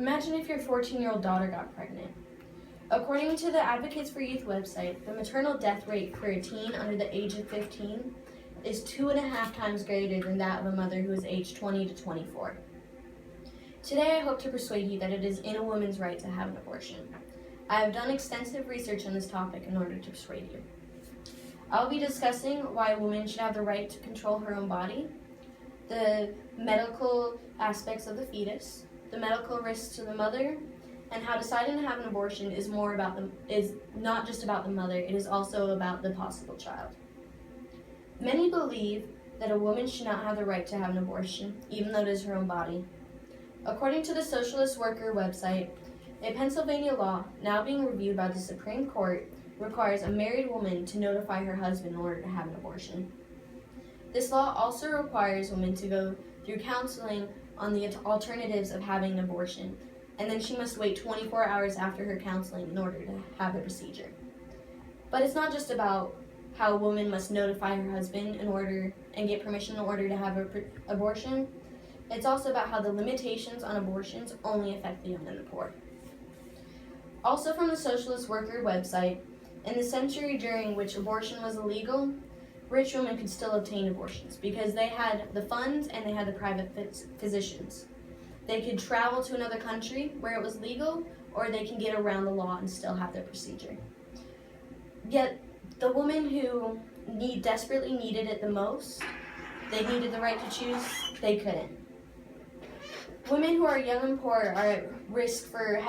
Imagine if your 14-year-old daughter got pregnant. According to the Advocates for Youth website, the maternal death rate for a teen under the age of 15 is 2.5 times greater than that of a mother who is aged 20 to 24. Today, I hope to persuade you that it is in a woman's right to have an abortion. I have done extensive research on this topic in order to persuade you. I'll be discussing why a woman should have the right to control her own body, the medical aspects of the fetus, the medical risks to the mother, and how deciding to have an abortion is not just about the mother, it is also about the possible child. Many believe that a woman should not have the right to have an abortion, even though it is her own body. According to the Socialist Worker website, a Pennsylvania law now being reviewed by the Supreme Court requires a married woman to notify her husband in order to have an abortion. This law also requires women to go through counseling on the alternatives of having an abortion, and then she must wait 24 hours after her counseling in order to have the procedure. But it's not just about how a woman must notify her husband and get permission in order to have an abortion. It's also about how the limitations on abortions only affect the young and the poor. Also from the Socialist Worker website, in the century during which abortion was illegal, rich women could still obtain abortions because they had the funds and they had the private physicians. They could travel to another country where it was legal, or they can get around the law and still have their procedure. Yet, the women who desperately needed it the most, they needed the right to choose, they couldn't. Women who are young and poor are at risk for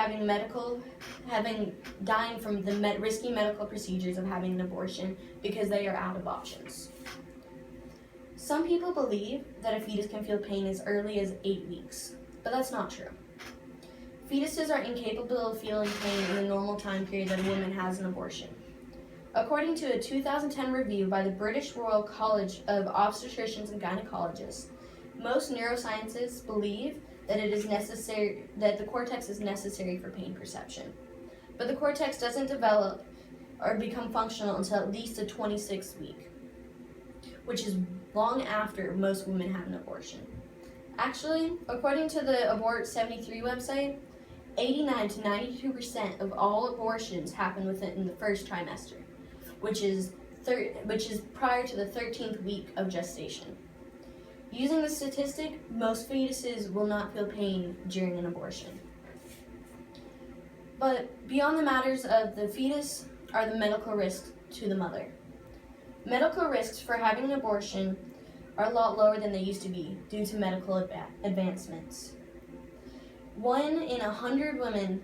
dying from the risky medical procedures of having an abortion because they are out of options. Some people believe that a fetus can feel pain as early as 8 weeks, but that's not true. Fetuses are incapable of feeling pain in the normal time period that a woman has an abortion. According to a 2010 review by the British Royal College of Obstetricians and Gynecologists, most neuroscientists believe that the cortex is necessary for pain perception. But the cortex doesn't develop or become functional until at least the 26th week, which is long after most women have an abortion. Actually, according to the Abort 73 website, 89 to 92% of all abortions happen within the first trimester, which is prior to the 13th week of gestation. Using the statistic, most fetuses will not feel pain during an abortion. But beyond the matters of the fetus are the medical risks to the mother. Medical risks for having an abortion are a lot lower than they used to be due to medical advancements. 1 in 100 women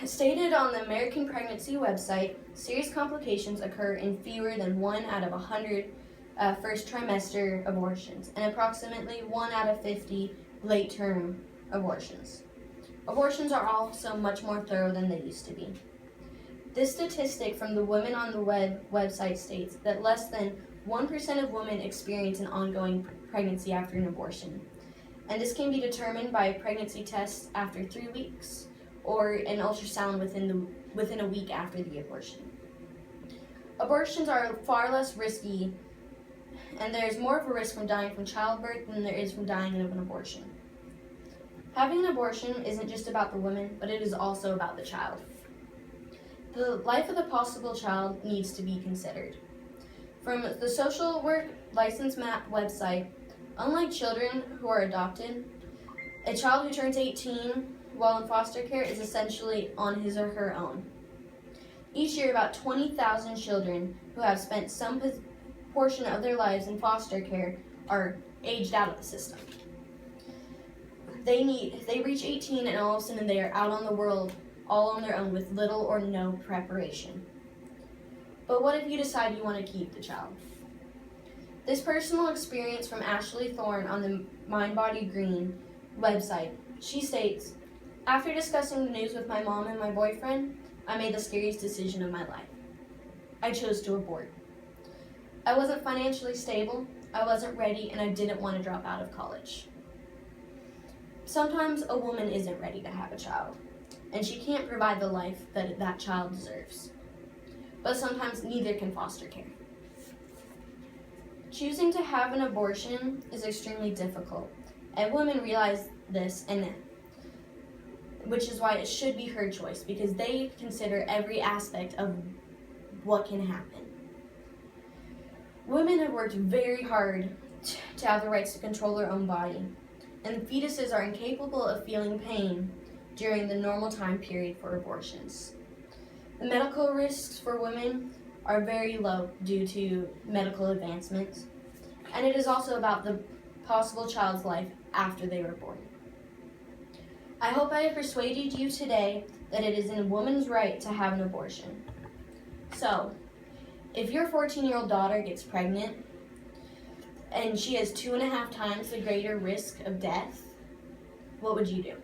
Stated on the American Pregnancy website, serious complications occur in fewer than 1 out of 100 first trimester abortions and approximately 1 out of 50 late-term abortions. Abortions are also much more thorough than they used to be. This statistic from the Women on the website states that less than 1% of women experience an ongoing pregnancy after an abortion, and this can be determined by a pregnancy test after 3 weeks or an ultrasound within a week after the abortion. Abortions are far less risky, and there is more of a risk from dying from childbirth than there is from dying of an abortion. Having an abortion isn't just about the woman, but it is also about the child. The life of the possible child needs to be considered. From the Social Work License Map website, unlike children who are adopted, a child who turns 18 while in foster care is essentially on his or her own. Each year, about 20,000 children who have spent some portion of their lives in foster care are aged out of the system. They reach 18 and all of a sudden they are out on the world all on their own with little or no preparation. But what if you decide you want to keep the child? This personal experience from Ashley Thorne on the Mind Body Green website, she states, "After discussing the news with my mom and my boyfriend, I made the scariest decision of my life. I chose to abort. I wasn't financially stable, I wasn't ready, and I didn't want to drop out of college." Sometimes a woman isn't ready to have a child, and she can't provide the life that that child deserves. But sometimes neither can foster care. Choosing to have an abortion is extremely difficult, and women realize this, and which is why it should be her choice, because they consider every aspect of what can happen. Women have worked very hard to have the rights to control their own body, and fetuses are incapable of feeling pain during the normal time period for abortions. The medical risks for women are very low due to medical advancements, and it is also about the possible child's life after they were born. I hope I have persuaded you today that it is in a woman's right to have an abortion. So, if your 14-year-old daughter gets pregnant and she has 2.5 times the greater risk of death, what would you do?